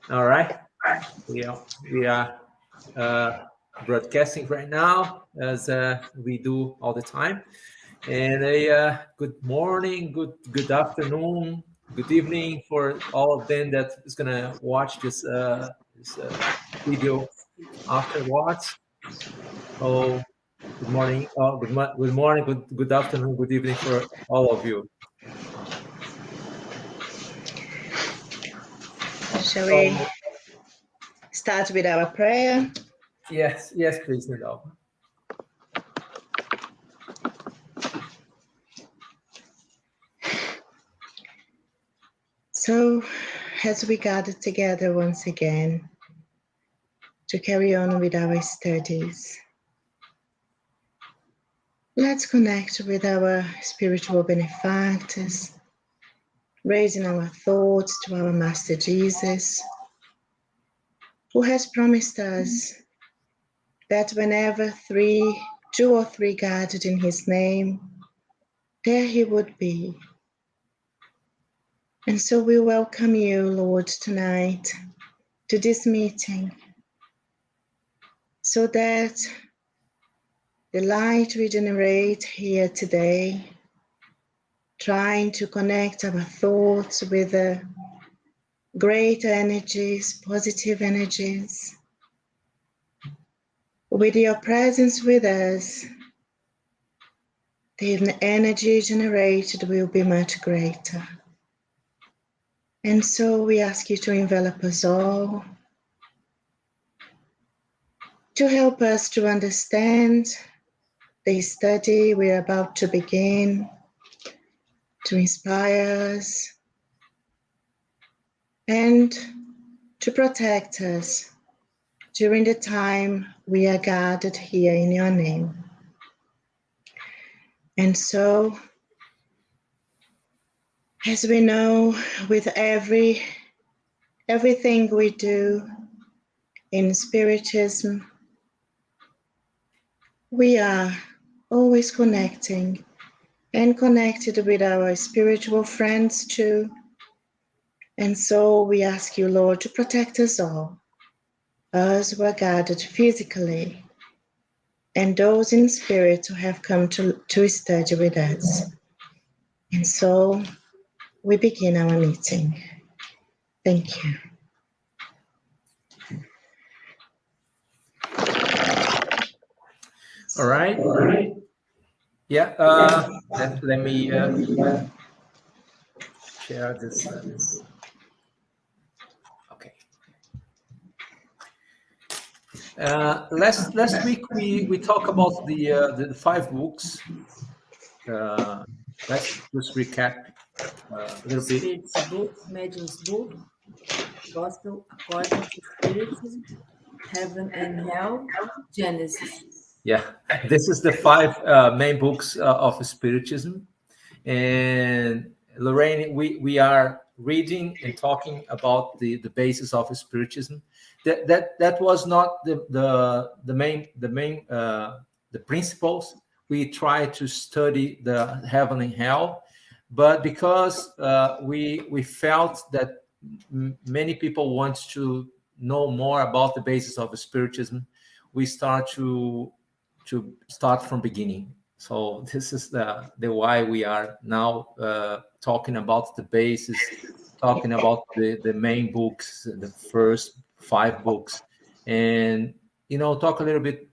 All right. We are broadcasting right now as we do all the time. And a good morning, good afternoon, good evening for all of them that is gonna watch this video afterwards. So good morning, good morning, good afternoon, good evening for all of you. Shall we So start with our prayer? yes, please, Nidal. So, as we gather together once again to carry on with our studies, let's connect with our spiritual benefactors, raising our thoughts to our Master Jesus, who has promised us that whenever two or three gathered in his name, there he would be. And so we welcome you, Lord, tonight to this meeting, so that the light we generate here today, trying to connect our thoughts with the great energies, positive energies, with your presence with us, the energy generated will be much greater. And so we ask you to envelop us all, to help us to understand the study we're about to begin, to inspire us, and to protect us during the time we are gathered here in your name. And so, as we know, with everything we do in Spiritism, we are always connecting and connected with our spiritual friends too. And so we ask you, Lord, to protect us all, us who are gathered physically, and those in spirit who have come to study with us. And so we begin our meeting. Thank you. All right. Yeah. Let me share this. Okay. Last week we talked about the five books. Let's just recap a little bit. Spirit's Book, Medium's Book, Gospel According to Spiritism, Heaven and Hell, Genesis. Yeah, this is the five main books of Spiritism, and Lorraine, we are reading and talking about the basis of Spiritism. That was not the principles. We try to study the heaven and hell, but because we felt that many people want to know more about the basis of Spiritism, we start from beginning. So this is the why we are now talking about the basis, talking about the main books, the first five books, and talk a little bit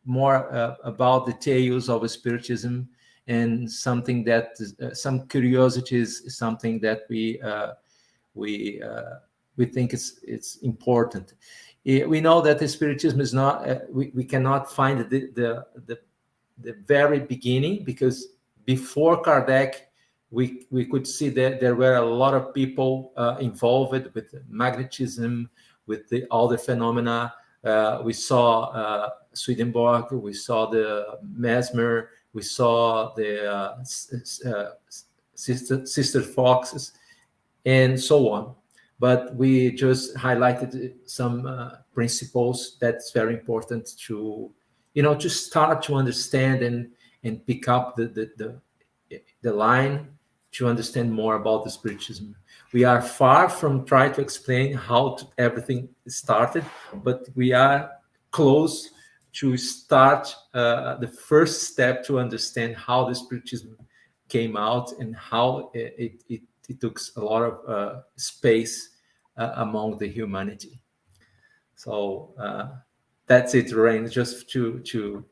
more about the tales of Spiritism, and something that some curiosities, something that we think it's important. We know that the Spiritism is not. We cannot find the very beginning, because before Kardec, we could see that there were a lot of people involved with magnetism, with all the phenomena. We saw Swedenborg, we saw the Mesmer, we saw the Sister Foxes, and so on. But we just highlighted some principles that's very important to to start to understand and pick up the line, to understand more about the Spiritism. We are far from trying to explain how everything started, but we are close to start the first step to understand how the Spiritism came out and how it took a lot of space among the humanity. So that's it, Rain, just to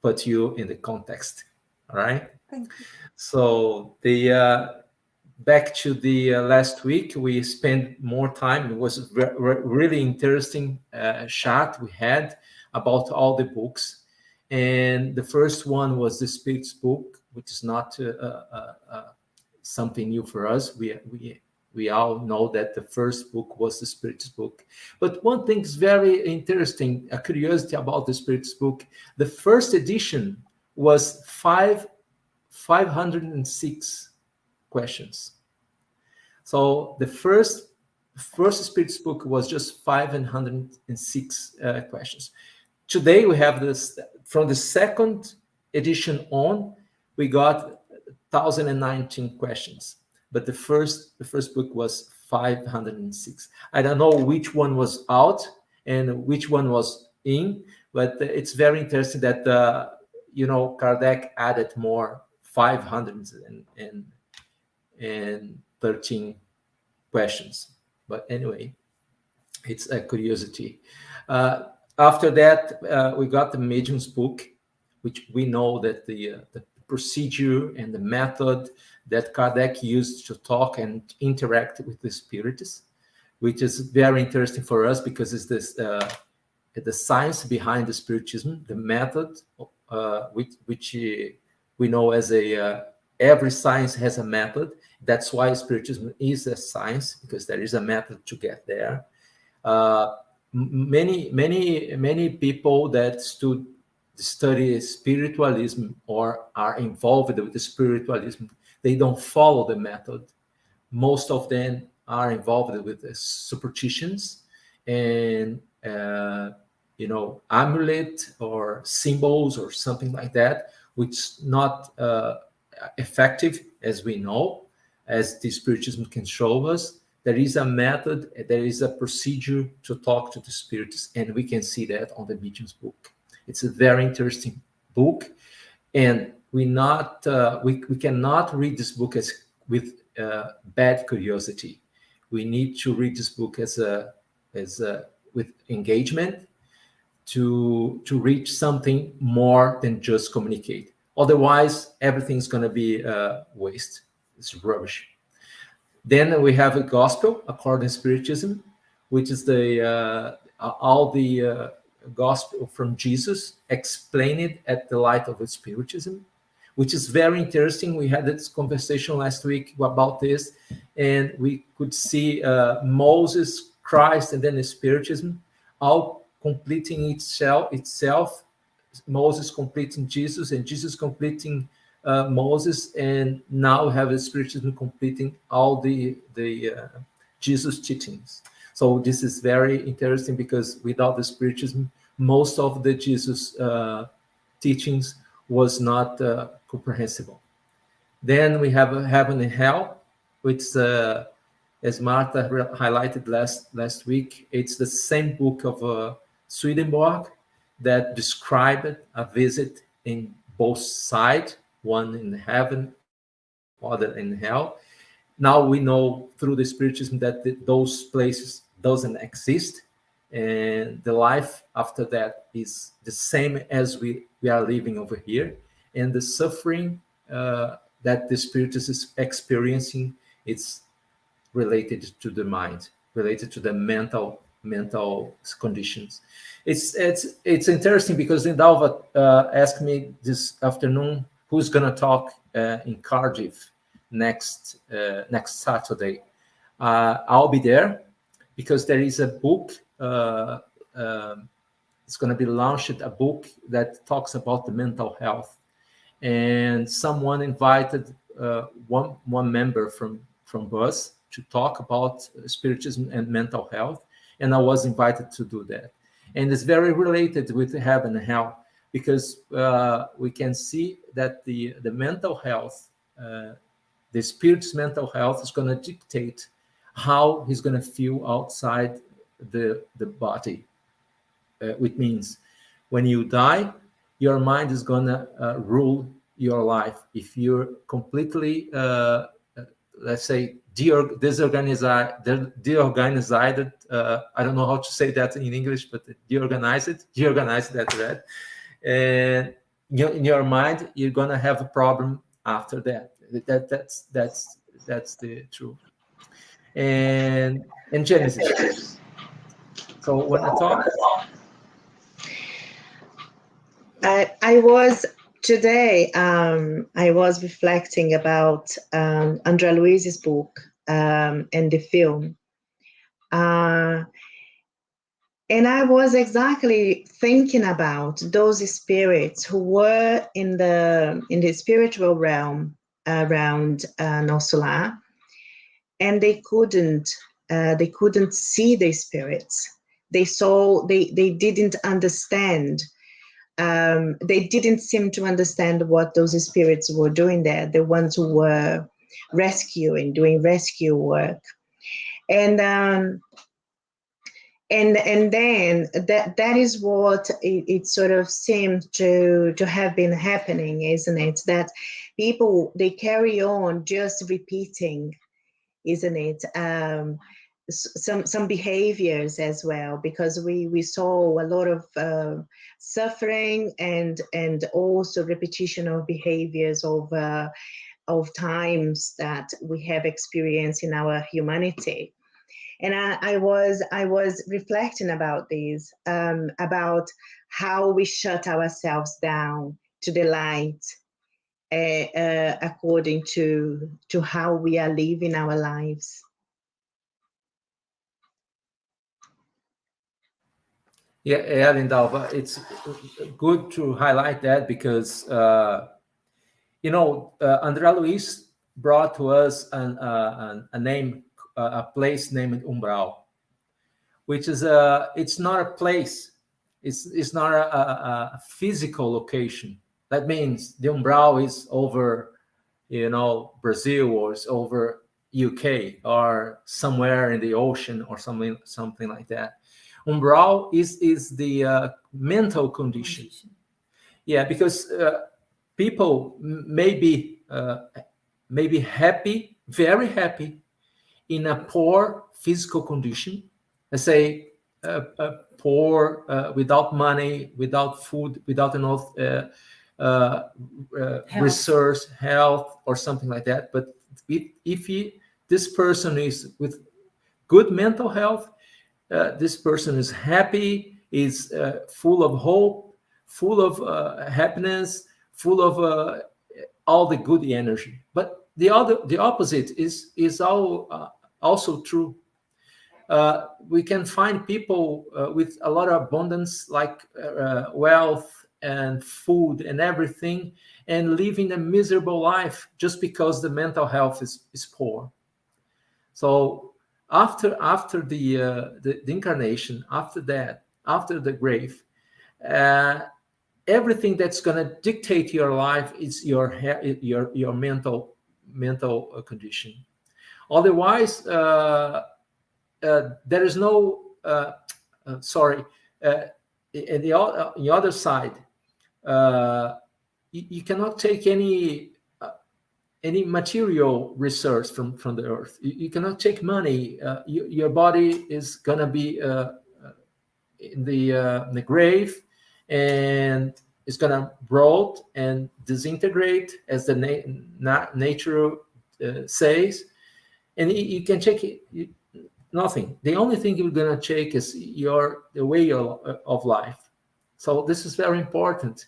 put you in the context. All right. Thank you. So the back to the last week, we spent more time. It was really interesting chat we had about all the books, and the first one was the Spirit's book, which is not something new for us. We all know that the first book was the Spirit's book. But one thing is very interesting, a curiosity about the Spirit's book. The first edition was 506 questions. So the first Spirit's book was just 506 questions. Today we have this, from the second edition on, we got 1,019 questions. But the first book was 506. I don't know which one was out and which one was in, but it's very interesting that Kardec added more 513 questions. But anyway, it's a curiosity. After that, we got the Medium's book, which we know that the procedure and the method that Kardec used to talk and interact with the spirits, which is very interesting for us because it's this the science behind the Spiritism, the method, which we know as every science has a method. That's why Spiritism is a science, because there is a method to get there. Many people that study spiritualism or are involved with the spiritualism, they don't follow the method. Most of them are involved with the superstitions and amulet or symbols or something like that, which is not effective, as we know, as the Spiritism can show us. There is a method, there is a procedure to talk to the spirits, and we can see that on the Medium's book. It's a very interesting book, and we cannot read this book with bad curiosity. We need to read this book with engagement to reach something more than just communicate. Otherwise, everything's going to be waste. It's rubbish. Then we have a gospel according to Spiritism, which is all the gospel from Jesus explained at the light of the Spiritism, which is very interesting. We had this conversation last week about this, and we could see Moses, Christ, and then the Spiritism all completing itself. Moses completing Jesus, and Jesus completing Moses, and now we have the Spiritism completing all the Jesus teachings. So this is very interesting because without the Spiritism, most of the Jesus teachings was not comprehensible. Then we have heaven and hell, which, as Martha highlighted last week, it's the same book of Swedenborg that described a visit in both sides, one in heaven, other in hell. Now we know through the Spiritism that those places doesn't exist, and the life after that is the same as we are living over here, and the suffering that the spirit is experiencing, it's related to the mind, related to the mental conditions. It's interesting because Indalva asked me this afternoon who's going to talk in Cardiff next Saturday. I'll be there because there is a book. It's going to be launched, a book that talks about the mental health, and someone invited one member from us to talk about Spiritism and mental health, and I was invited to do that. And it's very related with heaven and hell, because we can see that the mental health The spirit's mental health is going to dictate how he's going to feel outside the body, which means when you die, your mind is going to rule your life. If you're completely, let's say, disorganized, I don't know how to say that in English, but deorganized that, right? And in your mind, you're going to have a problem after that. That's the truth. And Genesis. So when I talk, I was today. I was reflecting about Andrea Luiz's book and the film, and I was exactly thinking about those spirits who were in the spiritual realm around Nosula, and they couldn't see the spirits. They didn't understand. They didn't seem to understand what those spirits were doing there, the ones who were doing rescue work. And then that is what it sort of seemed to have been happening, isn't it? That people, they carry on just repeating, isn't it? Some behaviors as well, because we saw a lot of suffering and also repetition of behaviors of times that we have experienced in our humanity. And I was reflecting about this, about how we shut ourselves down to the light, according to how we are living our lives. yeah, Lindalva, it's good to highlight that because Andrea Luiz brought to us a name, a place named Umbral, which is it's not a place, it's not a physical location. That means the Umbral is over, Brazil, or it's over UK, or somewhere in the ocean, or something like that. Umbral is the mental condition. Yeah, because people may be happy, very happy, in a poor physical condition. Let's say poor, without money, without food, without enough resource, health, or something like that. But if this person is with good mental health, this person is happy, is full of hope, full of happiness, full of all the good energy. But the opposite is also true. We can find people with a lot of abundance, like wealth and food and everything, and living a miserable life just because the mental health is poor. So after the incarnation, after that, after the grave, everything that's going to dictate your life is your mental condition. Otherwise, there is no sorry. In the other side, you cannot take any material resource from the earth. You cannot take money. Your body is gonna be in the grave, and it's gonna rot and disintegrate, as the nature says, and you can check it. Nothing. The only thing you're gonna check is the way of life. So this is very important,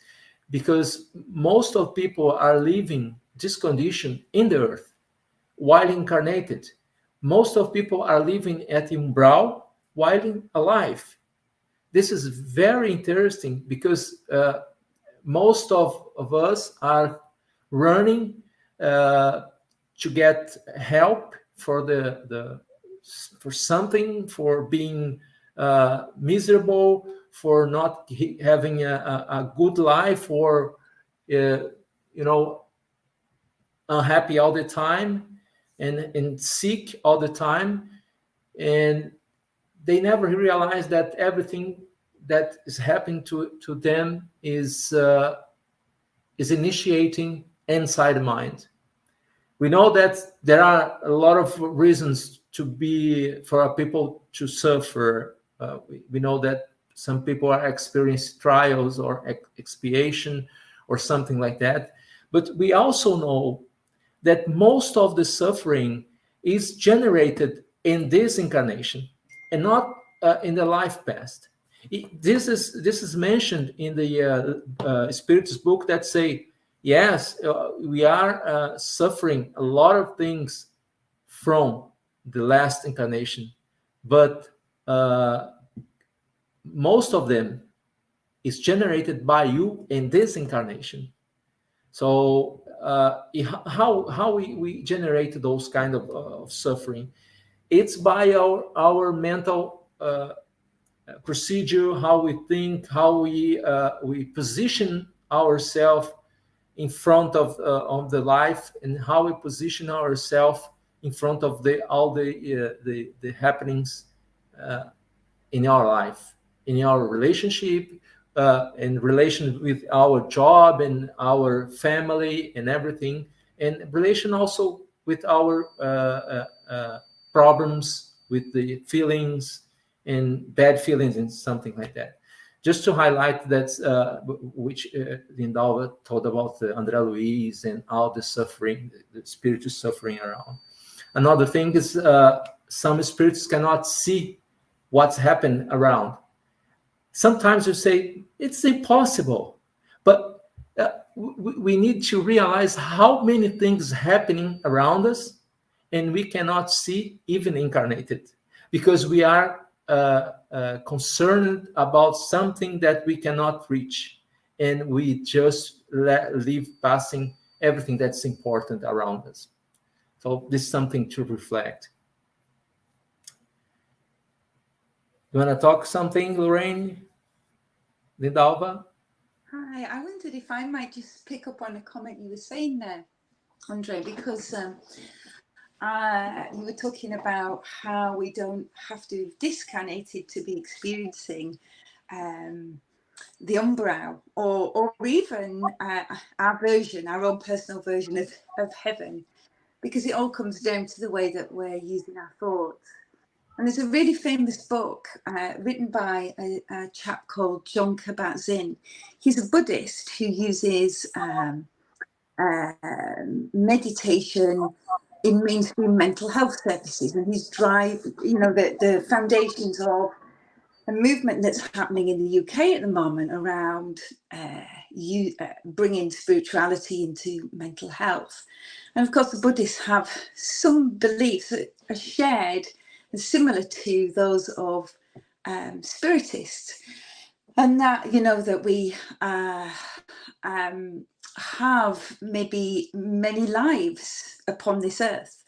because most of people are living this condition in the earth while incarnated. Most of people are living at umbral while alive. This is very interesting, because most of us are running to get help for for something, for being miserable, for not having a good life, or unhappy all the time and sick all the time, and they never realize that everything that is happening to them is initiating inside the mind. We know that there are a lot of reasons for people to suffer. We know that some people are experiencing trials or expiation or something like that. But we also know that most of the suffering is generated in this incarnation and not in the life past. This is mentioned in the Spiritism book that say, yes, we are suffering a lot of things from the last incarnation, but most of them is generated by you in this incarnation. So how we generate those kind of suffering? It's by our mental procedure, how we think, how we position ourselves in front of the life, and how we position ourselves in front of all the happenings in our life, in our relationship, in relation with our job and our family and everything, and relation also with our problems, with the feelings and bad feelings and something like that. Just to highlight that, which Lindalva told about André Luiz and all the suffering, the spiritual suffering around. Another thing is some spirits cannot see what's happened around. Sometimes you say it's impossible, but we need to realize how many things happening around us, and we cannot see even incarnated, because we are concerned about something that we cannot reach, and we just leave passing everything that's important around us. So this is something to reflect. You want to talk something, Lorraine? Lindalva? Hi, I wondered if I might just pick up on a comment you were saying there, Andre, because you were talking about how we don't have to be discarnated to be experiencing the umbral, or even our own personal version of heaven, because it all comes down to the way that we're using our thoughts. And there's a really famous book written by a chap called John Kabat-Zinn. He's a Buddhist who uses meditation in mainstream mental health services, and he's the foundations of a movement that's happening in the UK at the moment around bringing spirituality into mental health. And of course, the Buddhists have some beliefs that are shared and similar to those of Spiritists, and that that we have maybe many lives upon this earth,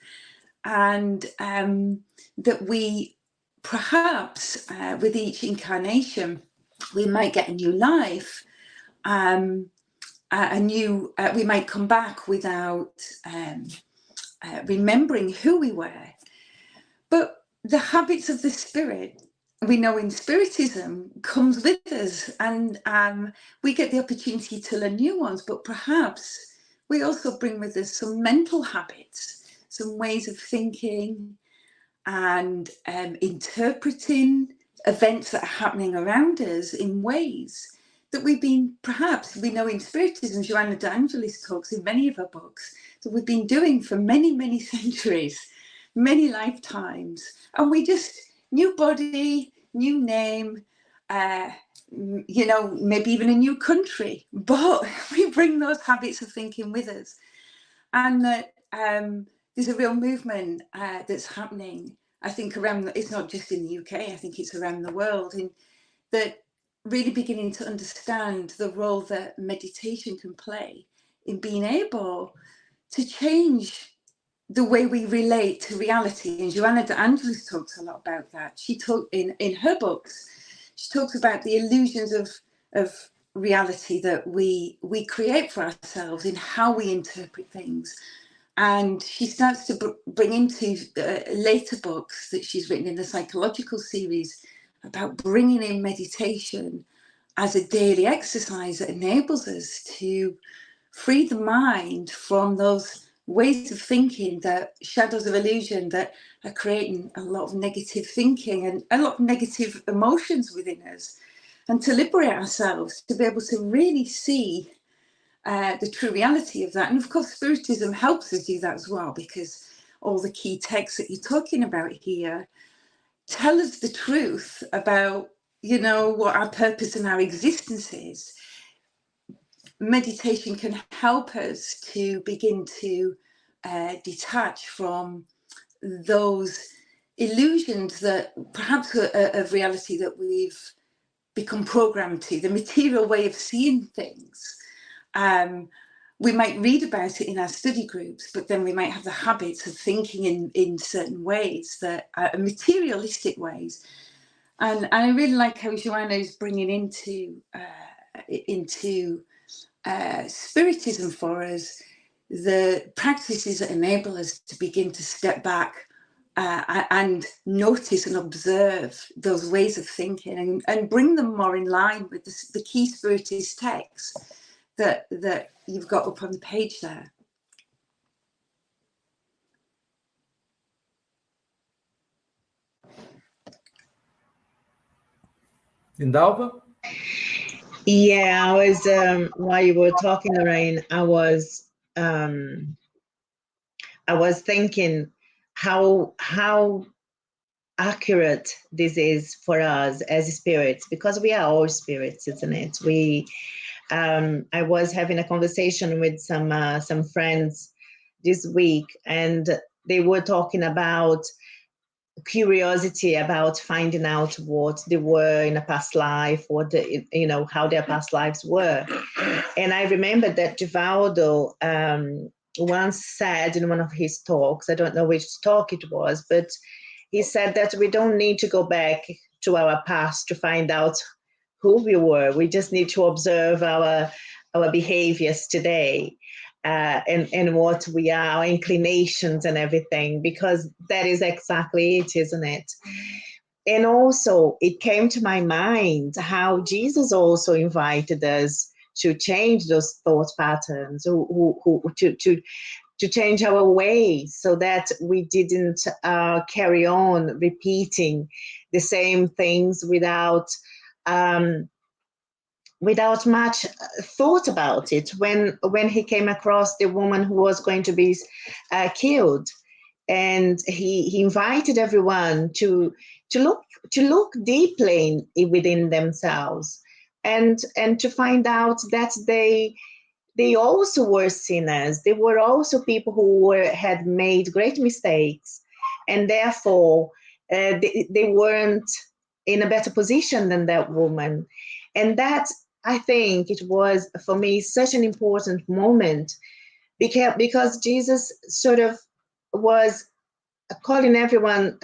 and that we perhaps with each incarnation we might get a new life, we might come back without remembering who we were. But the habits of the spirit, we know in Spiritism, comes with us, and we get the opportunity to learn new ones, but perhaps we also bring with us some mental habits, some ways of thinking and interpreting events that are happening around us in ways that we know in Spiritism, Joanna de Angelis talks in many of her books, that we've been doing for many, many centuries, many lifetimes. And we just, new body, new name, maybe even a new country, but we bring those habits of thinking with us. And that there's a real movement that's happening, I think, it's not just in the UK, I think it's around the world, in that really beginning to understand the role that meditation can play in being able to change the way we relate to reality. And Joanna de Angelis talks a lot about that. She talked in her books, she talks about the illusions of reality that we create for ourselves in how we interpret things. And she starts to bring into later books that she's written in the psychological series about bringing in meditation as a daily exercise that enables us to free the mind from those ways of thinking, that shadows of illusion that are creating a lot of negative thinking and a lot of negative emotions within us, and to liberate ourselves, to be able to really see the true reality of that. And of course, Spiritism helps us do that as well, because all the key texts that you're talking about here tell us the truth about, you know, what our purpose and our existence is. Meditation can help us to begin to detach from those illusions that perhaps are of reality that we've become programmed to, the material way of seeing things. We might read about it in our study groups, but then we might have the habits of thinking in certain ways that are materialistic ways. And I really like how Joanna is bringing into Spiritism for us the practices that enable us to begin to step back and notice and observe those ways of thinking, and bring them more in line with the key Spiritist texts that you've got up on the page there. Indalva? Yeah, I was while you were talking, Lorraine, I was thinking how accurate this is for us as spirits, because we are all spirits, isn't it? I was having a conversation with some friends this week, and they were talking about curiosity about finding out what they were in a past life, or how their past lives were. And I remember that Givaldo once said in one of his talks, I don't know which talk it was, but he said that we don't need to go back to our past to find out who we were. We just need to observe our behaviors today, and what we are, our inclinations and everything, because that is exactly it, isn't it? And also, it came to my mind how Jesus also invited us to change those thought patterns, to change our ways, so that we didn't carry on repeating the same things without much thought about it. When he came across the woman who was going to be killed, and he invited everyone to look deeply within themselves, and to find out that they also were sinners. They were also people who had made great mistakes, and therefore they weren't in a better position than that woman. And that, I think, it was for me such an important moment, because Jesus sort of was calling everyone's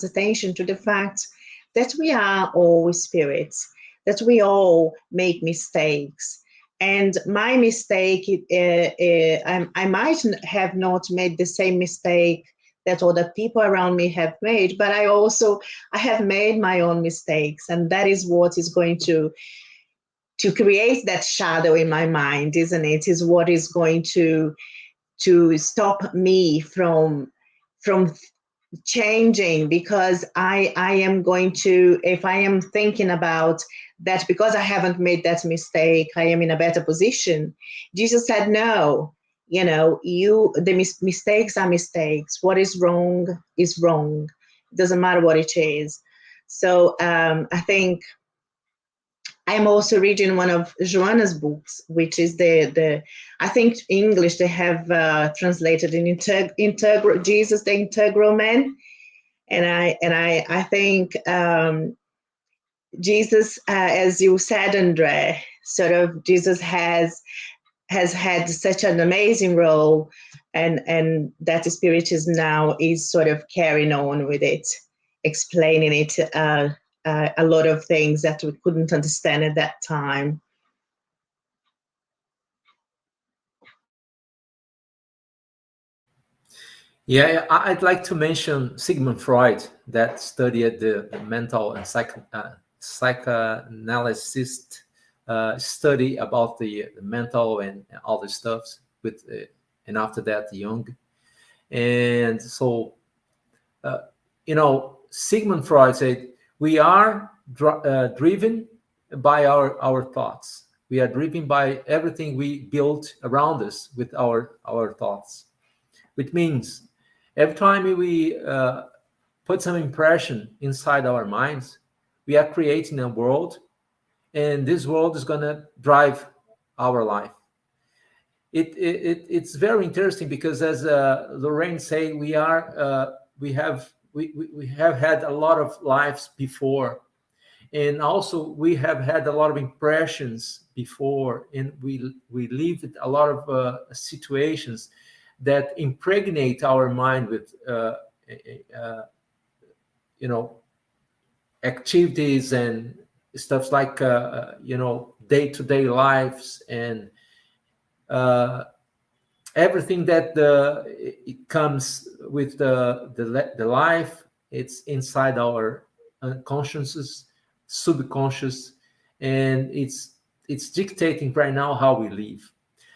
attention to the fact that we are all spirits, that we all make mistakes. And my mistake, I might have not made the same mistake that other people around me have made, but I have made my own mistakes, and that is what is going to create that shadow in my mind, isn't it? Is what is going to stop me from changing, because I am going to, if I am thinking about that because I haven't made that mistake, I am in a better position. Jesus said, no, mistakes are mistakes. What is wrong is wrong. It doesn't matter what it is. So I think I'm also reading one of Joanna's books, which is I think in English they have translated in Integral Jesus, the Integral Man, and I think Jesus, as you said, Andre, sort of Jesus has had such an amazing role, and that Spiritism now is sort of carrying on with it, explaining it. A lot of things that we couldn't understand at that time. Yeah, I'd like to mention Sigmund Freud, that studied the mental and psychoanalyst study about the mental and all the stuffs with, and after that Jung. And so, uh, Sigmund Freud said we are driven by our thoughts. We are driven by everything we build around us with our thoughts, which means every time we put some impression inside our minds, we are creating a world, and this world is going to drive our life. It's very interesting because, as Lorraine say, we have had a lot of lives before, and also we have had a lot of impressions before, and we lived a lot of situations that impregnate our mind with uh, you know activities and stuff like day-to-day lives, and uh, everything that it comes with the life. It's inside our consciences, subconscious, and it's dictating right now how we live.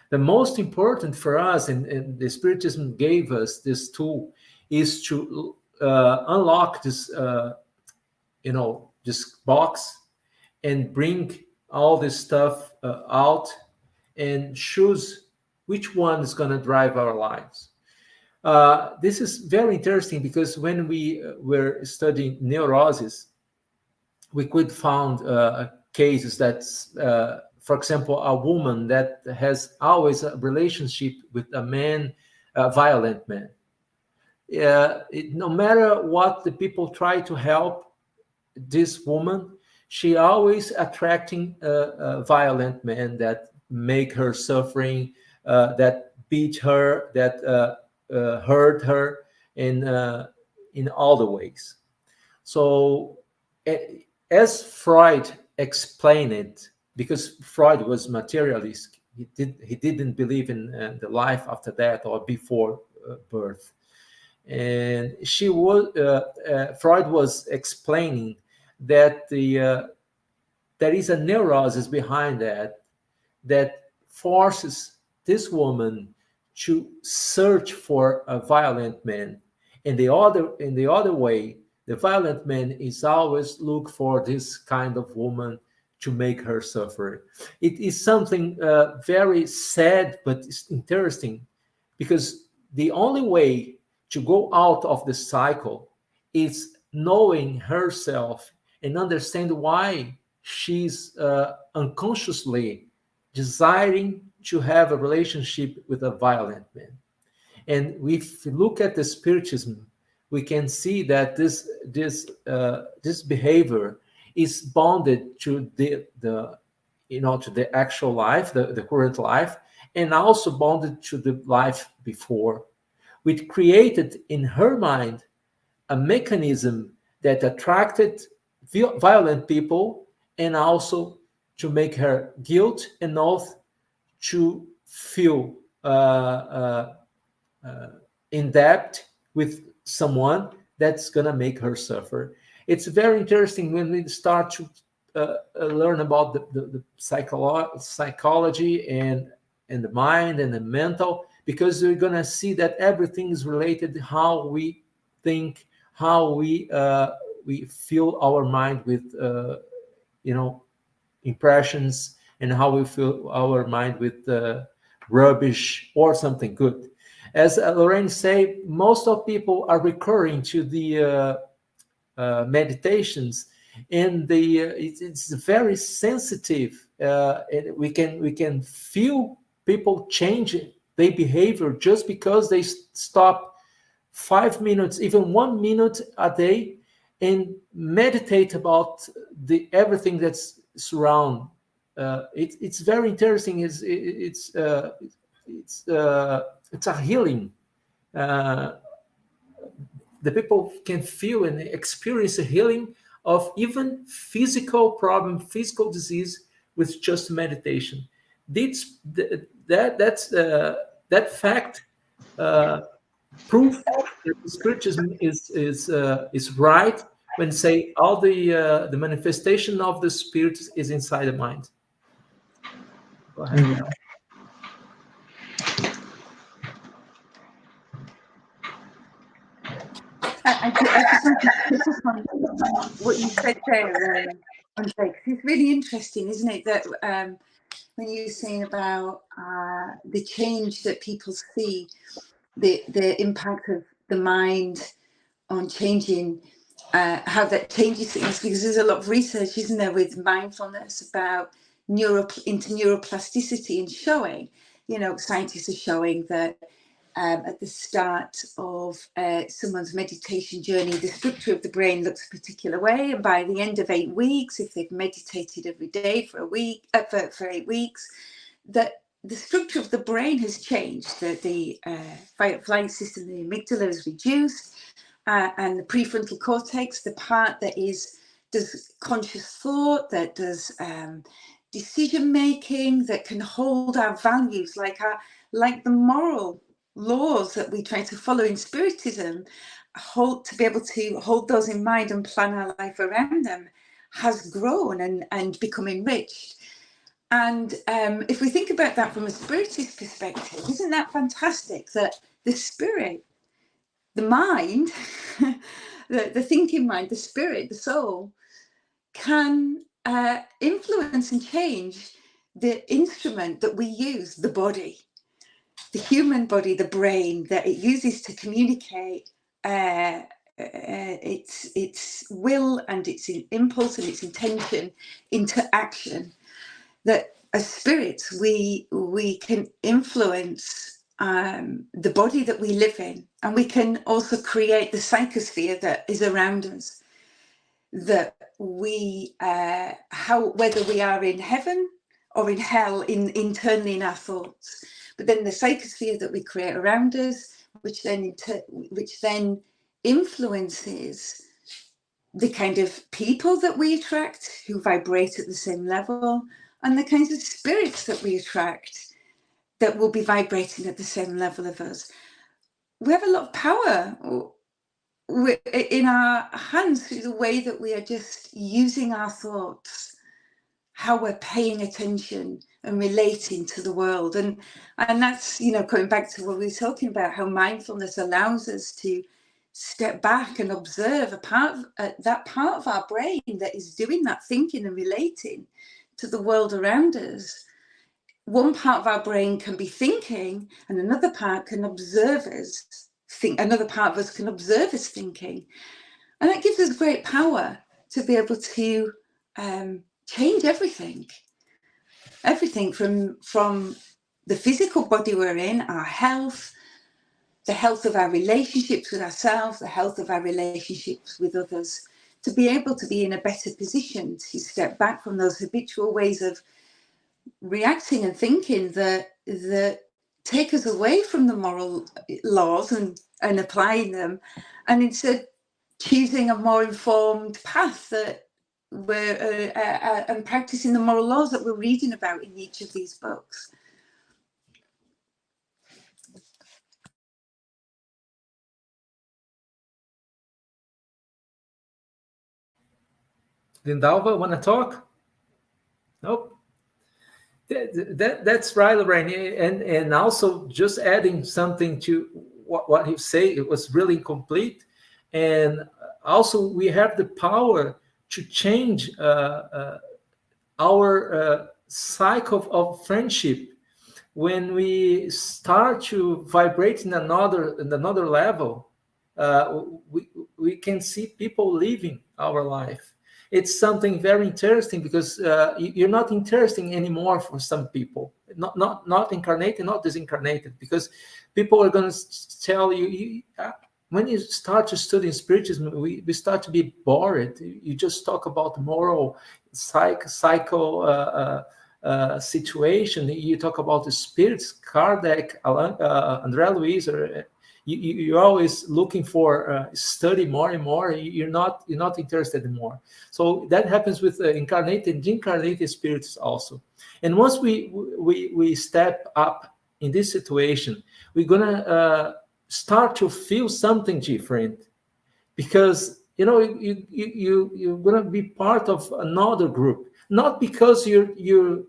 The most important for us, and the Spiritism gave us this tool, is to unlock this box, and bring all this stuff out, and choose which one is going to drive our lives. This is very interesting because when we were studying neurosis, we could find cases that, for example, a woman that has always a relationship with a man, a violent man. No matter what the people try to help this woman, she always attracting a violent men that make her suffering, that beat her, that hurt her in all the ways. So, as Freud explained it, because Freud was materialist, he didn't believe in the life after death or before birth, and Freud was explaining that there is a neurosis behind that forces this woman to search for a violent man. In the other way, the violent man is always look for this kind of woman to make her suffer. It is something very sad, but it's interesting, because the only way to go out of the cycle is knowing herself and understand why she's unconsciously desiring to have a relationship with a violent man. And if we look at the Spiritism, we can see that this behavior is bonded to the actual life, the current life, and also bonded to the life before, which created in her mind a mechanism that attracted violent people, and also to make her guilt and oath to feel in debt with someone that's going to make her suffer. It's very interesting when we start to learn about the psychology and the mind and the mental, because we're going to see that everything is related to how we think, how we fill our mind with impressions, and how we fill our mind with rubbish or something good. As Lorraine say, most of people are recurring to the meditations, and it's very sensitive, and we can feel people changing their behavior just because they stop 5 minutes, even 1 minute a day, and meditate about the everything that's surround. It's very interesting. It's a healing. Uh, the people can feel and experience a healing of even physical problem, physical disease, with just meditation. That's that fact proof that Spiritism is right when say all the manifestation of the spirit is inside the mind. Go ahead. Mm. I just want to pick up on what you said there, Andre, 'cause it's really interesting, isn't it, that when you're saying about the change that people see, the impact of the mind on changing, how that changes things, because there's a lot of research, isn't there, with mindfulness about into neuroplasticity, and showing, scientists are showing that at the start of someone's meditation journey, the structure of the brain looks a particular way, and by the end of 8 weeks, if they've meditated every day for a week, for 8 weeks, that the structure of the brain has changed. That the fight or flight system, the amygdala, is reduced, and the prefrontal cortex, the part that does conscious thought, that does decision making, that can hold our values, like the moral laws that we try to follow in Spiritism, to be able to hold those in mind and plan our life around them, has grown and become enriched. And if we think about that from a Spiritist perspective, isn't that fantastic that the spirit, the mind, the thinking mind, the spirit, the soul, can influence and change the instrument that we use, the body, the human body, the brain, that it uses to communicate its will and its impulse and its intention into action. That as spirits, we can influence the body that we live in, and we can also create the psychosphere that is around us. That whether we are in heaven or in hell, internally in our thoughts, but then the psychosphere that we create around us, which then influences the kind of people that we attract who vibrate at the same level, and the kinds of spirits that we attract that will be vibrating at the same level of us. We have a lot of power in our hands through the way that we are just using our thoughts, how we're paying attention and relating to the world. And that's, coming back to what we were talking about, how mindfulness allows us to step back and observe that part of our brain that is doing that thinking and relating to the world around us. One part of our brain can be thinking, and another part can observe us think. Another part of us can observe us thinking, and that gives us great power to be able to change everything from the physical body we're in, our health, the health of our relationships with ourselves, the health of our relationships with others, to be able to be in a better position to step back from those habitual ways of reacting and thinking that take us away from the moral laws and applying them, and instead choosing a more informed path that we're and practicing the moral laws that we're reading about in each of these books. Lindalva, want to talk? Nope. That's right, Lorraine. And also just adding something to what you say, it was really complete. And also we have the power to change our cycle of friendship when we start to vibrate in another level. We can see people living our life. It's something very interesting because you're not interesting anymore for some people, not incarnated, not disincarnated, because people are going to tell you, when you start to study Spiritism, we start to be bored. You just talk about moral psycho situation. You talk about the spirits, Kardec, André Luiz, or you're always looking for study more and more. You're not interested anymore. So that happens with incarnated and incarnated spirits also. And once we step up in this situation, we're gonna start to feel something different, because you're going to be part of another group, not because you're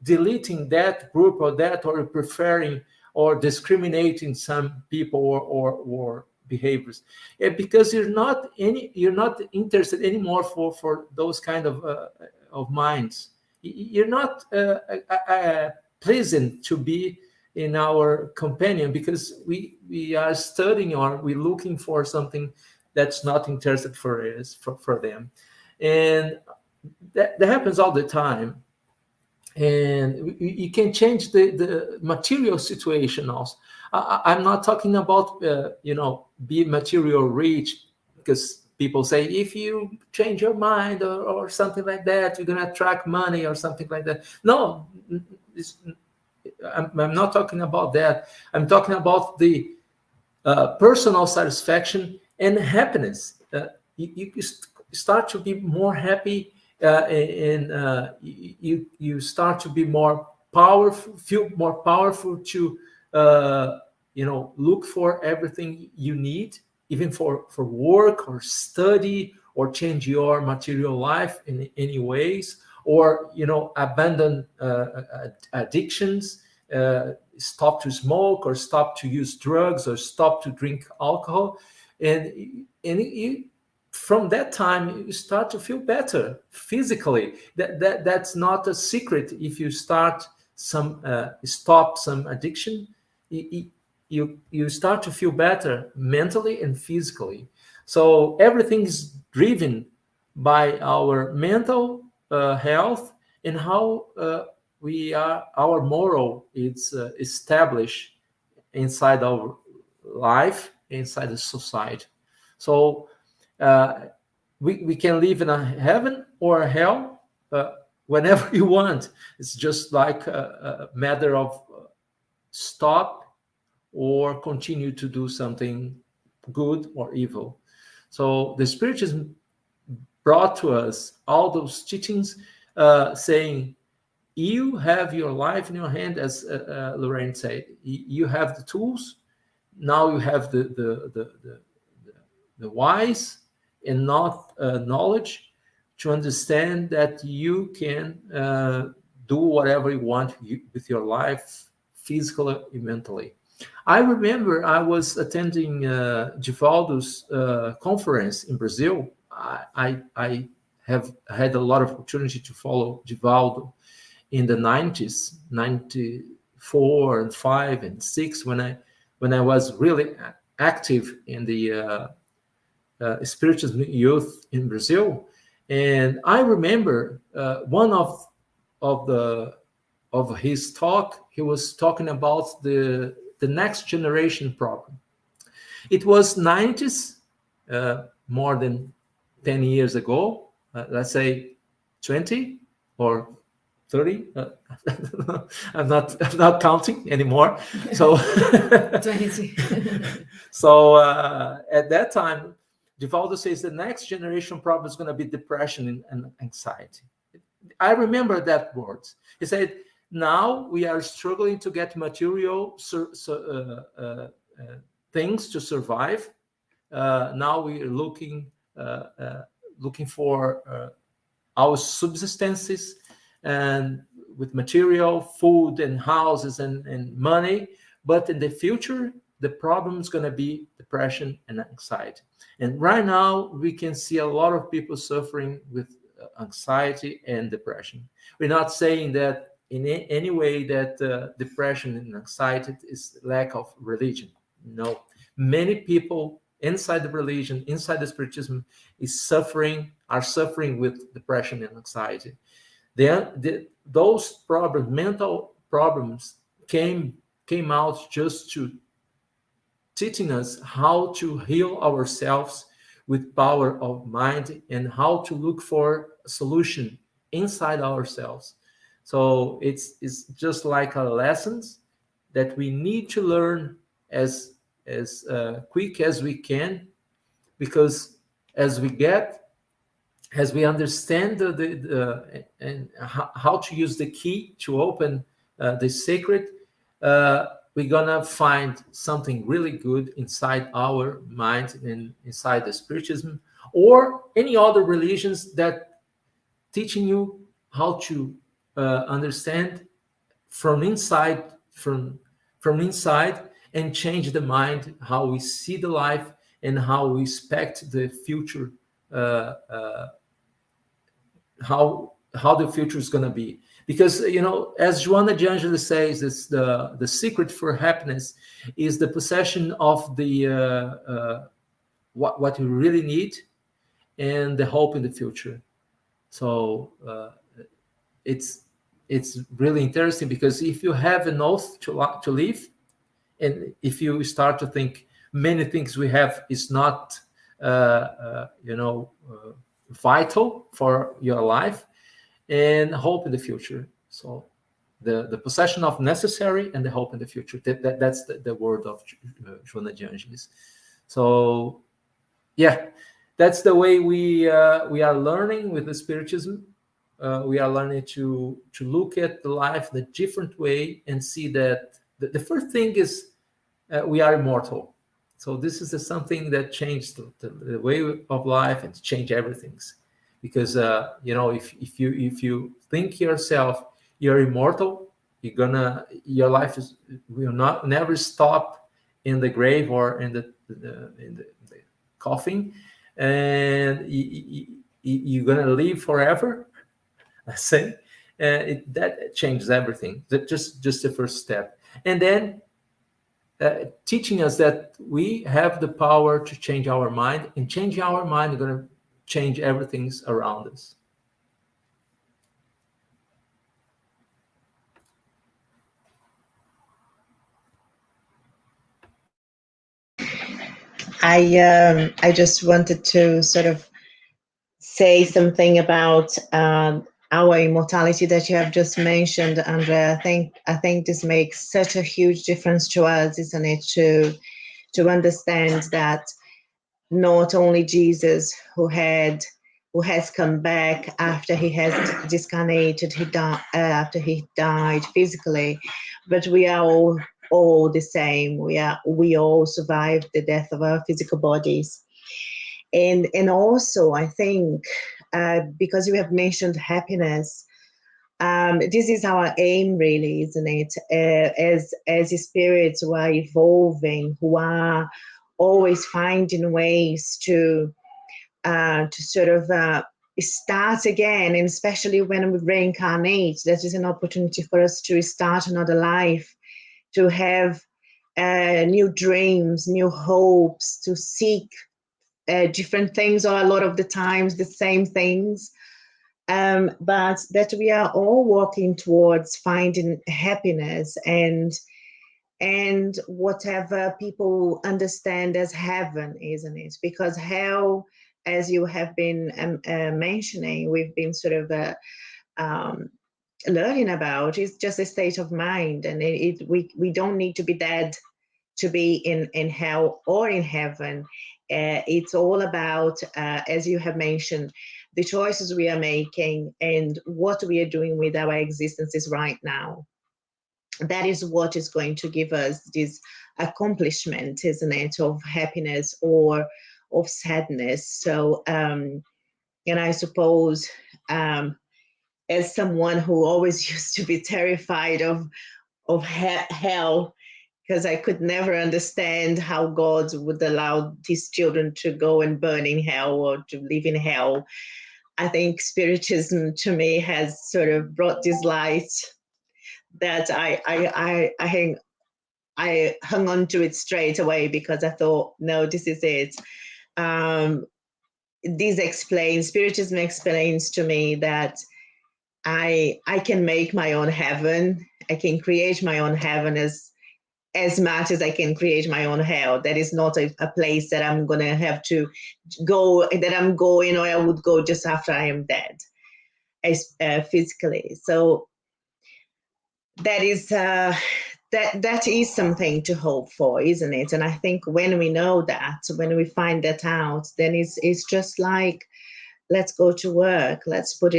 deleting that group or that, or preferring or discriminating some people or behaviors. Because you're not interested anymore for those kind of minds. You're not pleasant to be in our companion, because we are studying, or we're looking for something that's not interested for us, for them. And that happens all the time. And you can change the material situation also. I'm not talking about be material rich, because people say if you change your mind or something like that, you're going to attract money or something like that. No, I'm not talking about that. I'm talking about the personal satisfaction and happiness. You start to be more happy, and you start to be more powerful, feel more powerful to look for everything you need, even for work or study, or change your material life in any ways, or abandon addictions, stop to smoke, or stop to use drugs, or stop to drink alcohol. And from that time you start to feel better physically. That's not a secret. If you start stop some addiction, you start to feel better mentally and physically. So everything is driven by our mental health, and how our moral is established inside our life, inside the society. So we can live in a heaven or a hell whenever you want. It's just like a matter of stop or continue to do something good or evil. So the Spiritism brought to us all those teachings, saying, you have your life in your hand, as Lorraine said. You have the tools. Now you have the wise and not knowledge, to understand that you can do whatever you want with your life, physically and mentally. I remember I was attending Divaldo's conference in Brazil. I have had a lot of opportunity to follow Divaldo in the 90s, 94 and 5 and 6, when I was really active in the Spiritism youth in Brazil. And I remember one of his talk, he was talking about the next generation problem. It was 90s, more than 10 years ago, let's say 20 or 30. I'm not counting anymore. So 20. so at that time, Divaldo says the next generation problem is going to be depression and anxiety. I remember that words. He said, now we are struggling to get material things to survive. Now we are looking for our subsistences, and with material, food and houses and money. But in the future, the problem is going to be depression and anxiety. And right now, we can see a lot of people suffering with anxiety and depression. We're not saying that in any way that depression and anxiety is lack of religion. No, many people inside the religion, inside the Spiritism, are suffering with depression and anxiety. Those problems, mental problems, came out just to teaching us how to heal ourselves with power of mind, and how to look for a solution inside ourselves. So it's just like a lessons that we need to learn as quick as we can, because as we understand and how to use the key to open the secret, we're gonna find something really good inside our mind and inside the Spiritism or any other religions that teaching you how to understand from inside, from inside, and change the mind, how we see the life and how we expect the future, how the future is going to be. Because, you know, as Joanna de Angelis says, it's the secret for happiness is the possession of the what you really need and the hope in the future. So it's really interesting, because if you have an oath to live, and if you start to think many things we have is not vital for your life, and hope in the future. So the possession of necessary and the hope in the future, that's the word of Joanna de Angelis. So yeah, that's the way we are learning with the Spiritism. We are learning to look at the life in a different way and see that the first thing is we are immortal. So this is something that changed the way of life and change everything. Because if you think yourself you're immortal, your life will not never stop in the grave or in the coffin, and you're gonna live forever. I say, that changes everything. That just the first step, and then teaching us that we have the power to change our mind, and changing our mind is going to change everything around us. I just wanted to sort of say something about our immortality that you have just mentioned, Andrea. I think this makes such a huge difference to us, isn't it? To understand that not only Jesus, who has come back after he has discarnated, after he died physically, but we are all the same. We all survived the death of our physical bodies. And also, I think, because you have mentioned happiness, this is our aim, really, isn't it? As spirits who are evolving, who are always finding ways to sort of start again, and especially when we reincarnate, that is an opportunity for us to start another life, to have new dreams, new hopes, to seek different things, or a lot of the times the same things, but that we are all working towards finding happiness and whatever people understand as heaven, isn't it? Because hell, as you have been mentioning, we've been sort of learning about, is just a state of mind, and we don't need to be dead to be in hell or in heaven. It's all about, as you have mentioned, the choices we are making and what we are doing with our existences right now. That is what is going to give us this accomplishment, isn't it, of happiness or of sadness. So, and I suppose, as someone who always used to be terrified of hell, because I could never understand how God would allow his children to go and burn in hell or to live in hell. I think Spiritism to me has sort of brought this light that I hung on to it straight away, because I thought, no, this is it. Spiritism explains to me that I can make my own heaven. I can create my own heaven as much as I can create my own hell. That is not a place that I'm going to have to go, that I'm going, or I would go just after I am dead, physically. So that is that is something to hope for, isn't it? And I think when we know that, when we find that out, then it's just like, let's go to work, let's put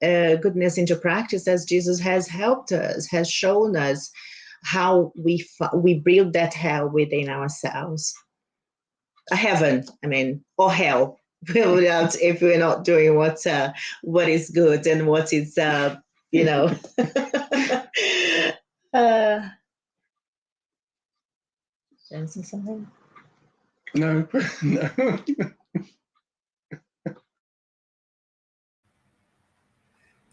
goodness into practice, as Jesus has helped us, has shown us how we build that hell within ourselves. A heaven, I mean, or hell, without, if we're not doing what is good and what is, you know. Say something? No, no.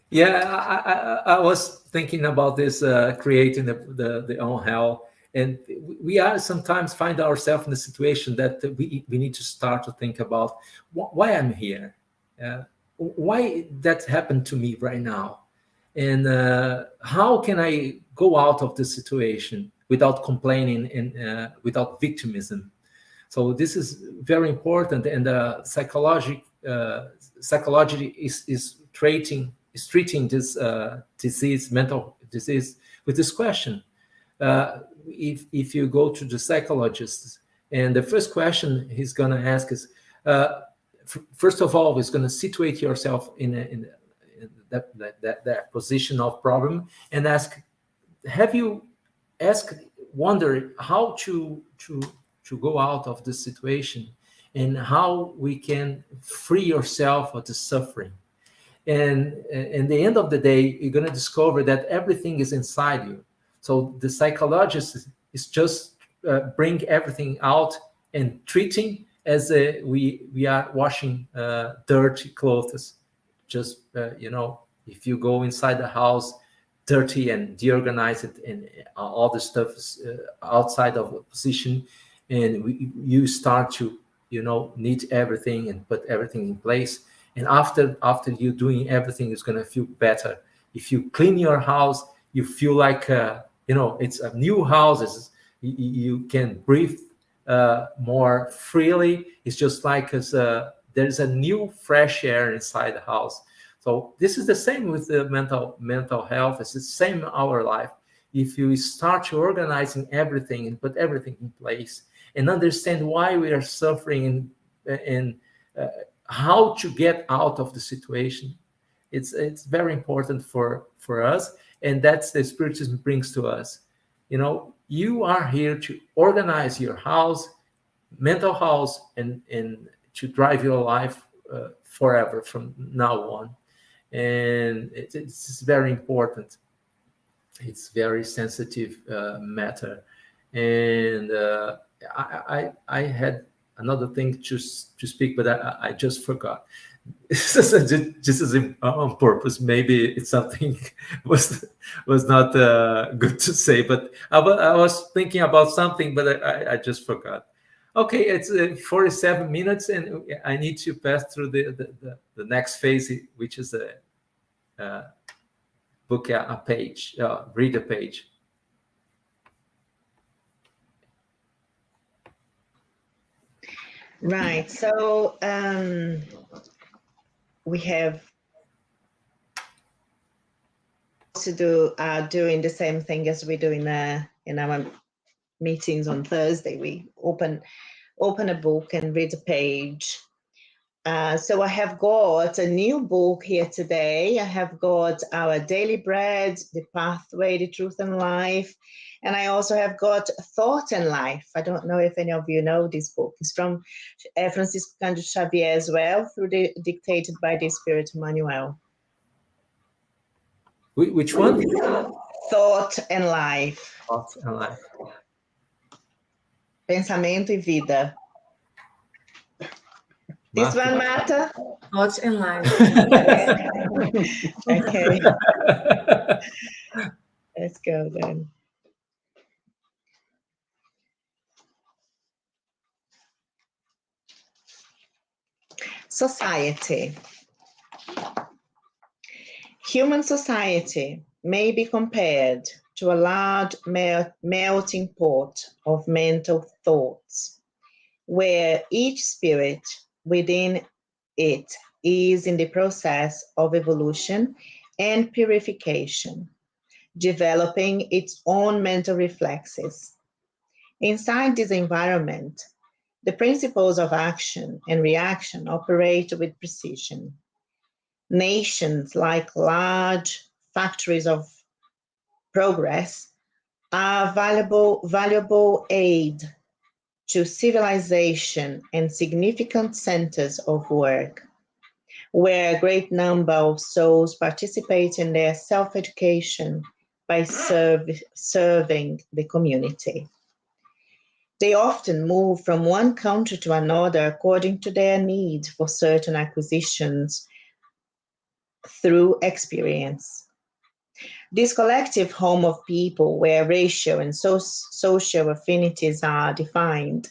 Yeah, I was thinking about this, creating the own hell, and we are sometimes find ourselves in the situation that we need to start to think about why I'm here, why that happened to me right now, and how can I go out of this situation without complaining and without victimism. So this is very important, and psychology is treating this disease, mental disease, with this question. If you go to the psychologist, and the first question he's going to ask is, first of all, he's going to situate yourself in that position of problem and ask, have you wondered how to go out of this situation and how we can free yourself of the suffering. And in the end of the day, you're going to discover that everything is inside you. So the psychologist is just bring everything out and treating as we are washing dirty clothes. Just, if you go inside the house dirty and deorganized and all the stuff is outside of position, and you start to need everything and put everything in place, and after you doing everything, is going to feel better. If you clean your house, you feel like it's a new house. You can breathe more freely. It's just like there's a new fresh air inside the house. So this is the same with the mental health. It's the same in our life. If you start organizing everything and put everything in place and understand why we are suffering and how to get out of the situation, it's very important for us, and that's the Spiritism brings to us. You are here to organize your house, mental house, and to drive your life forever from now on. And it's very important. It's very sensitive matter. And I had another thing to speak, but I just forgot. This is on purpose. Maybe it's something was not good to say, but I was thinking about something, but I just forgot. Okay, it's 47 minutes, and I need to pass through the next phase, which is book a page, read a page. Right. So we have to do doing the same thing as we do in our meetings on Thursday. We open a book and read a page. So I have got a new book here today. I have got Our Daily Bread, The Pathway, The Truth and Life. And I also have got Thought and Life. I don't know if any of you know this book. It's from Francisco Cândido Xavier as well, dictated by the Spirit Manuel. Which one? Thought and Life. Thought and Life. Pensamento e Vida. This one, Marta? Thoughts and Life. Okay. Let's go then. Society. Human society may be compared to a large melting pot of mental thoughts, where each spirit within it is in the process of evolution and purification, developing its own mental reflexes. Inside this environment, the principles of action and reaction operate with precision. Nations, like large factories of progress, are valuable aid to civilization and significant centers of work, where a great number of souls participate in their self-education by serving the community. They often move from one country to another according to their need for certain acquisitions through experience. This collective home of people where racial and social affinities are defined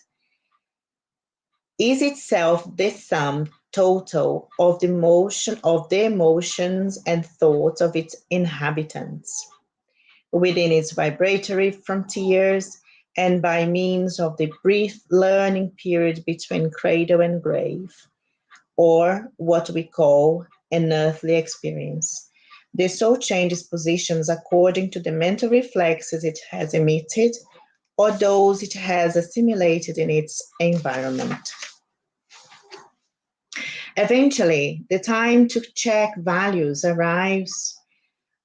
is itself the sum total of the emotions and thoughts of its inhabitants. Within its vibratory frontiers and by means of the brief learning period between cradle and grave, or what we call an earthly experience. The soul changes positions according to the mental reflexes it has emitted or those it has assimilated in its environment. Eventually, the time to check values arrives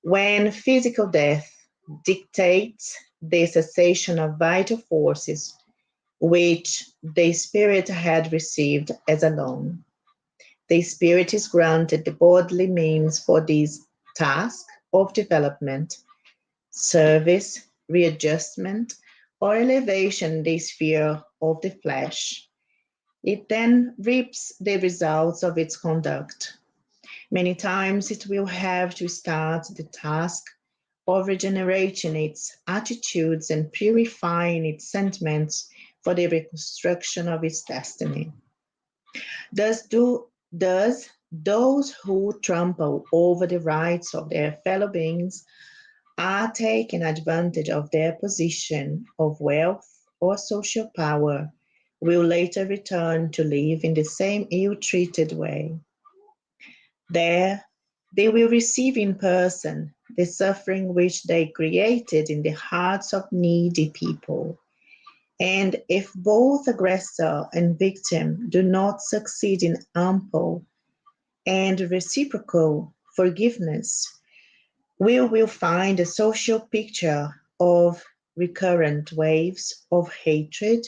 when physical death dictates the cessation of vital forces which the spirit had received as a loan. The spirit is granted the bodily means for this task of development, service, readjustment, or elevation in the sphere of the flesh. It then reaps the results of its conduct. Many times it will have to start the task of regenerating its attitudes and purifying its sentiments for the reconstruction of its destiny. Thus, those who trample over the rights of their fellow beings are taking advantage of their position of wealth or social power will later return to live in the same ill-treated way. There, they will receive in person the suffering which they created in the hearts of needy people. And if both aggressor and victim do not succeed in ample and reciprocal forgiveness, we will find a social picture of recurrent waves of hatred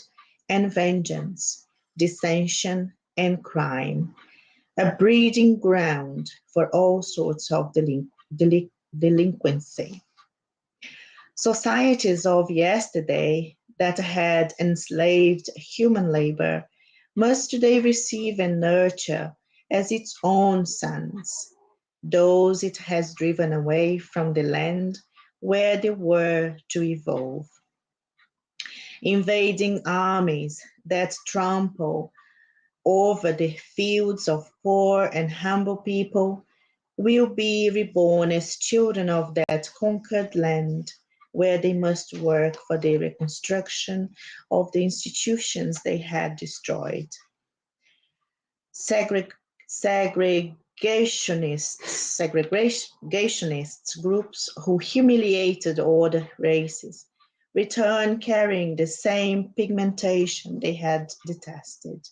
and vengeance, dissension and crime, a breeding ground for all sorts of delinquency. Societies of yesterday that had enslaved human labor must today receive and nurture as its own sons those it has driven away from the land where they were to evolve. Invading armies that trample over the fields of poor and humble people will be reborn as children of that conquered land where they must work for the reconstruction of the institutions they had destroyed. Segregationists groups who humiliated other races return carrying the same pigmentation they had detested,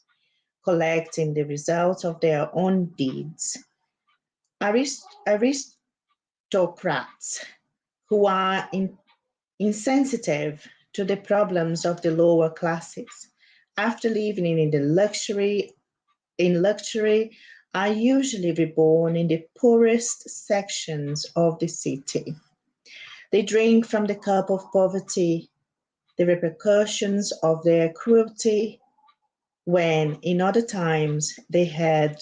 collecting the results of their own deeds. Aristocrats who are insensitive to the problems of the lower classes after living in luxury are usually reborn in the poorest sections of the city. They drink from the cup of poverty, the repercussions of their cruelty, when in other times they had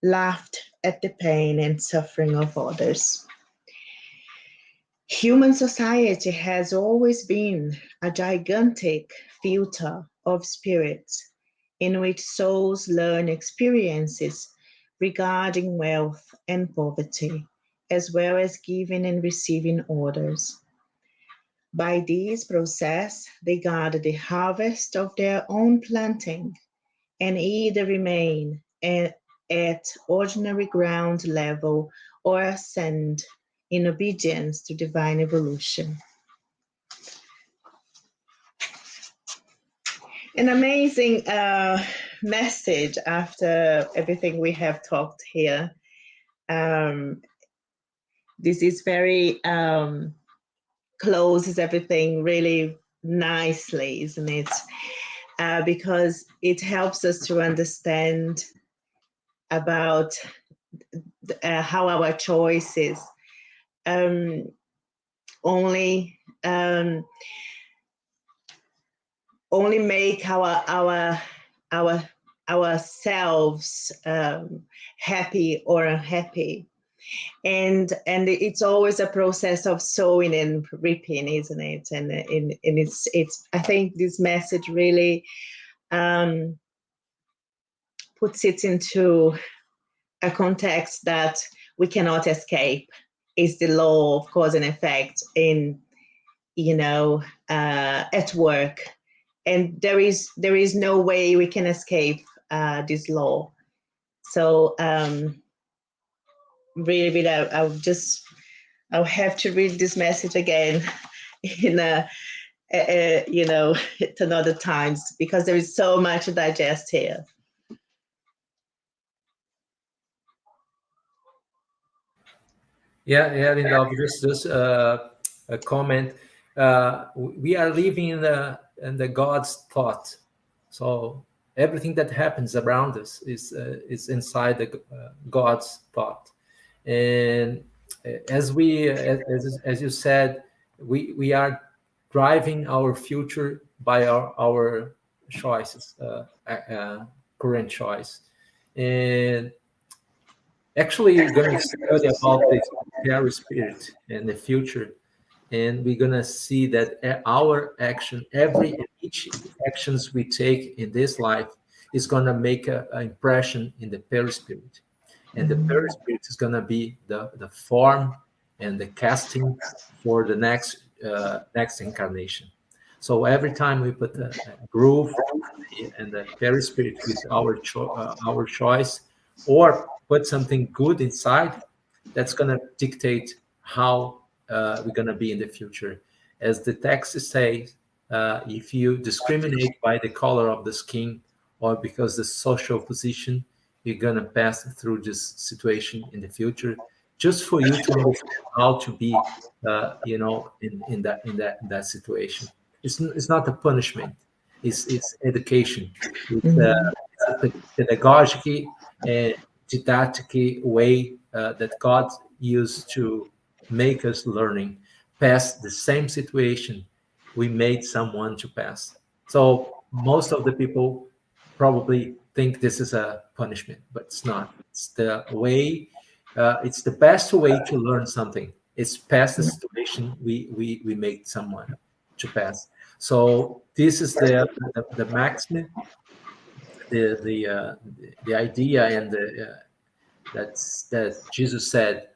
laughed at the pain and suffering of others. Human society has always been a gigantic filter of spirits in which souls learn experiences regarding wealth and poverty, as well as giving and receiving orders. By this process, they gather the harvest of their own planting and either remain at ordinary ground level or ascend in obedience to divine evolution. An amazing message after everything we have talked here. This is very closes everything really nicely, isn't it? Because it helps us to understand about how our choices only make ourselves happy or unhappy, and it's always a process of sowing and reaping, isn't it? And it's I think this message really puts it into a context that we cannot escape. Is the law of cause and effect in at work, and there is no way we can escape this law. So really, I'll have to read this message again in at another times, because there is so much to digest here. Yeah, Linda, just a comment. We are living in the God's thought, so everything that happens around us is inside the God's thought. And as you said, we are driving our future by our choices, current choice. And actually, we're going to study about the Holy Spirit and the future, and we're going to see that our action, each actions we take in this life, is going to make an impression in the perispirit, and the perispirit is going to be the form and the casting for the next incarnation. So every time we put a groove and the perispirit with our choice, or put something good inside, that's going to dictate how we're going to be in the future. As the text says, if you discriminate by the color of the skin or because the social position, you're going to pass through this situation in the future, just for you to understand how to be in that situation. It's not a punishment, it's education. It's a pedagogic and didactic way that God used to make us learning past the same situation we made someone to pass. So most of the people probably think this is a punishment, but it's not. It's the way. It's the best way to learn something. It's past the situation we made someone to pass. So this is the maximum, the idea, and that Jesus said,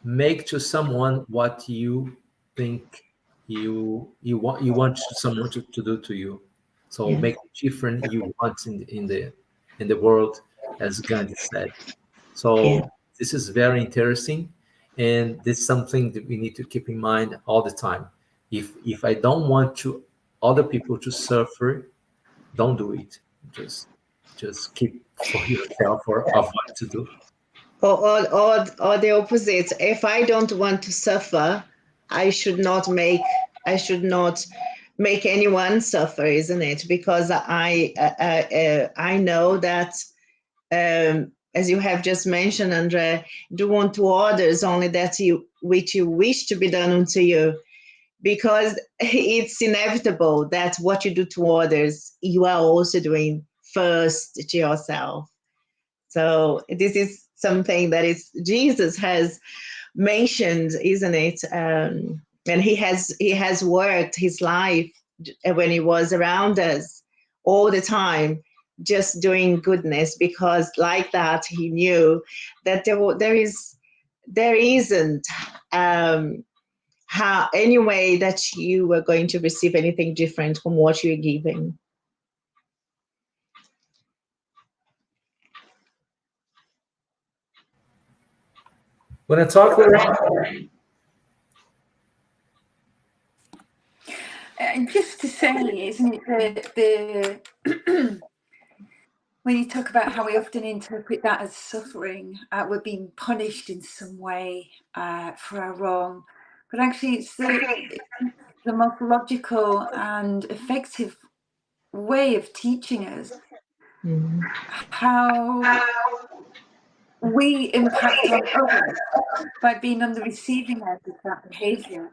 make to someone what you think you want someone to do to you. So Yeah. make it different you want in the world, as Gandhi said. Yeah. So this is very interesting, and this is something that we need to keep in mind all the time. If I don't want to other people to suffer, don't do it. Just keep for yourself or avoid to do. Or the opposite. If I don't want to suffer, I should not make anyone suffer, isn't it? Because I know that, as you have just mentioned, Andre, do unto others only that which you wish to be done unto you, because it's inevitable that what you do to others, you are also doing first to yourself. So this is something that is Jesus has mentioned, isn't it? And he has worked his life when he was around us all the time, just doing goodness, because like that he knew that there isn't how any way that you were going to receive anything different from what you're giving. When I talk around, Just to say, isn't it, the when you talk about how we often interpret that as suffering, we're being punished in some way for our wrong. but actually it's the most logical and effective way of teaching us how we impact on others by being on the receiving end of that behaviour.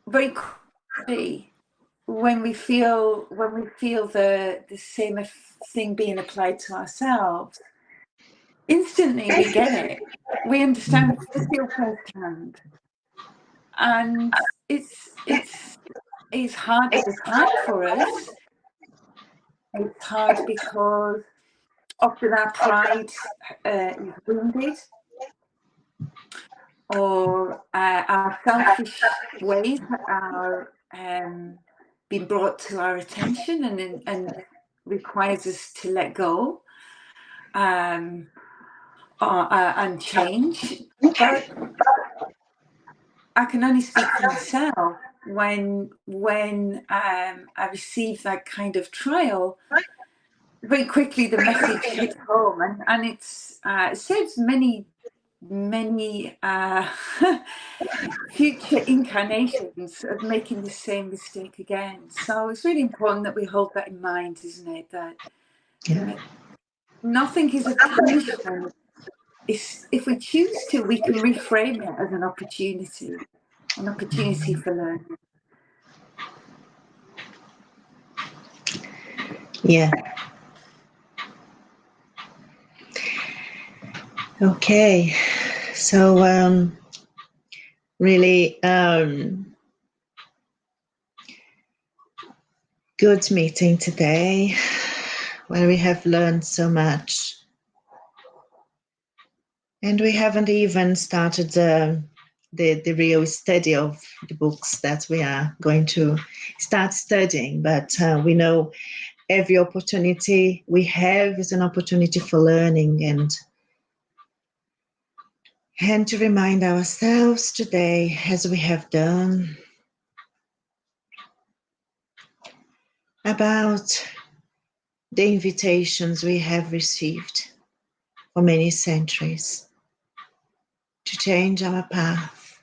Very quickly, when we feel the same thing being applied to ourselves, instantly we get it. We understand, we feel firsthand, and it's hard at the time for us. It's hard because often our pride is wounded, or our selfish ways are being brought to our attention and requires us to let go and change. But I can only speak for myself. When I received that kind of trial, very quickly the message hit home, and it saves many future incarnations of making the same mistake again. So it's really important that we hold that in mind, isn't it? That nothing is a punishment. If we choose to, we can reframe it as an opportunity for learning. Yeah. Okay. So really good meeting today, where we have learned so much. And we haven't even started the real study of the books that we are going to start studying, but we know every opportunity we have is an opportunity for learning and to remind ourselves today, as we have done, about the invitations we have received for many centuries to change our path,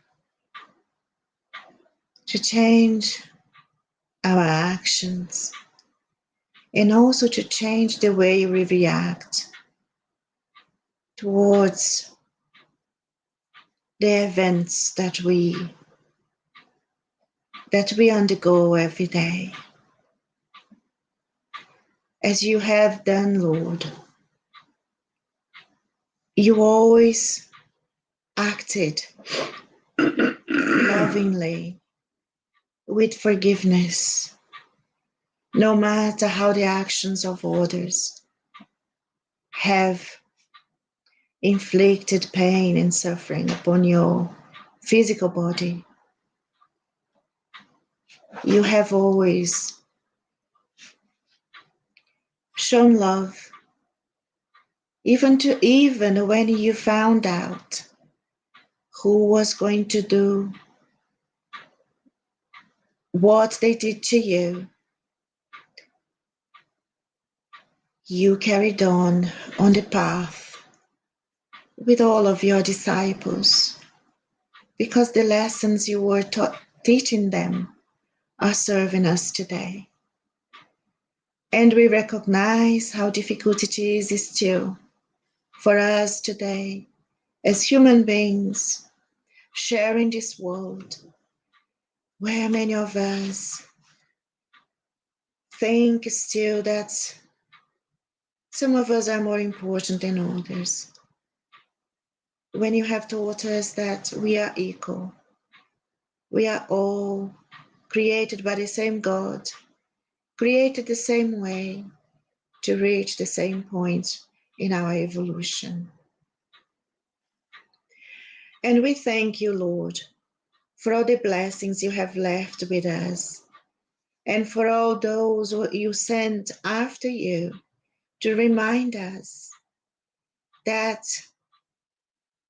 to change our actions, and also to change the way we react towards the events that we undergo every day. As you have done, Lord, you always acted lovingly, with forgiveness, no matter how the actions of others have inflicted pain and suffering upon your physical body. You have always shown love, even when you found out who was going to do what they did to you. You carried on the path with all of your disciples, because the lessons you were teaching them are serving us today. And we recognize how difficult it is still for us today as human beings sharing this world, where many of us think still that some of us are more important than others. When you have taught us that we are equal, we are all created by the same God, created the same way to reach the same point in our evolution. And we thank you, Lord, for all the blessings you have left with us, and for all those who you sent after you to remind us that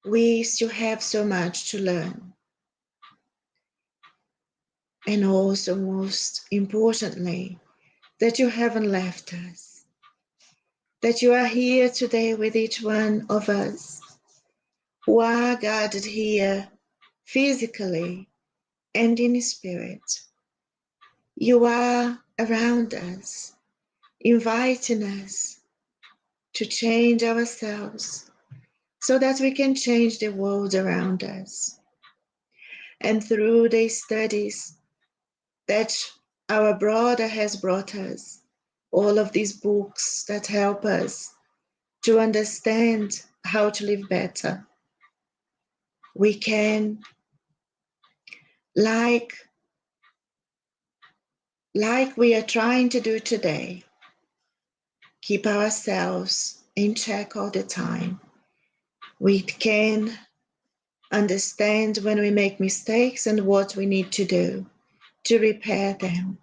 we still have so much to learn. And also, most importantly, that you haven't left us, that you are here today with each one of us who are gathered here physically and in spirit. You are around us, inviting us to change ourselves so that we can change the world around us. And through the studies that our brother has brought us, all of these books that help us to understand how to live better, we can, like we are trying to do today, keep ourselves in check all the time. We can understand when we make mistakes and what we need to do to repair them,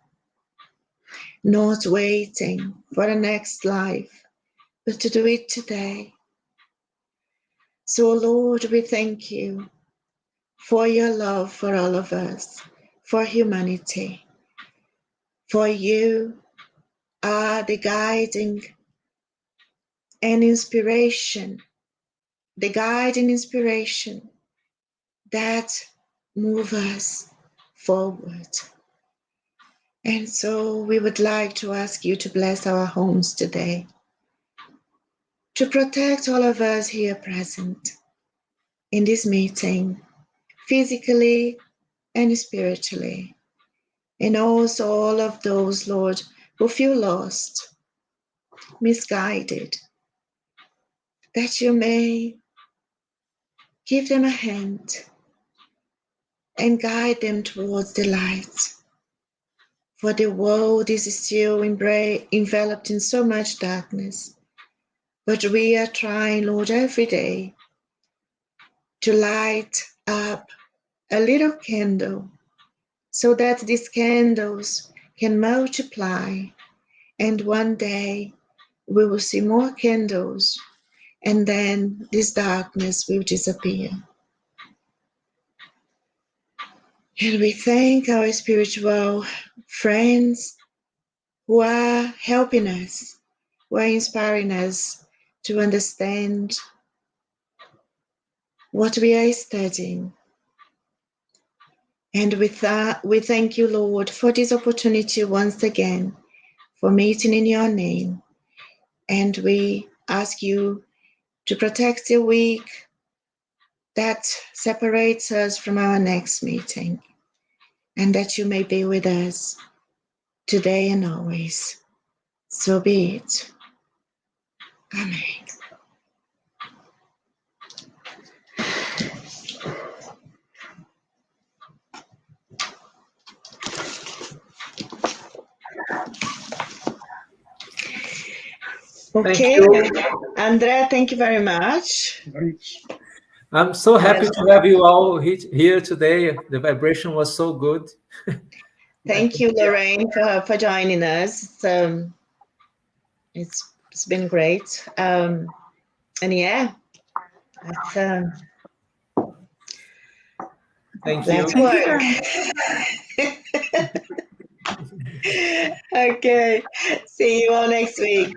not waiting for the next life, but to do it today. So, Lord, we thank you for your love for all of us, for humanity, for you are the guiding and inspiration, the guiding inspiration that move us forward. And so we would like to ask you to bless our homes today, to protect all of us here present in this meeting, physically and spiritually, and also all of those, Lord, who feel lost, misguided, that you may give them a hand and guide them towards the light. For the world is still enveloped in so much darkness. But we are trying, Lord, every day to light up a little candle so that these candles can multiply. And one day we will see more candles, and then this darkness will disappear. And we thank our spiritual friends who are helping us, who are inspiring us to understand what we are studying. And with that, we thank you, Lord, for this opportunity once again, for meeting in your name. And we ask you to protect the week that separates us from our next meeting, and that you may be with us today and always. So be it. Amen. Okay, Andrea, thank you very much. I'm so happy to have you all here today. The vibration was so good. Thank you, Lorraine, for joining us. It's been great. And yeah, let's Thank let's you. work. Okay, see you all next week.